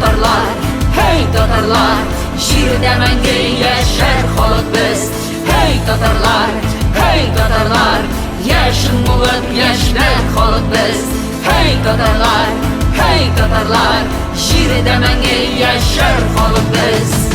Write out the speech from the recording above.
tatarlar, hey tatarlar, şiirde menge yaşar halk biz. Hey tatarlar, hey tatarlar, yaşın bulup yaşlar halk biz. Hey tatarlar, hey tatarlar, şiirde menge yaşar halk biz.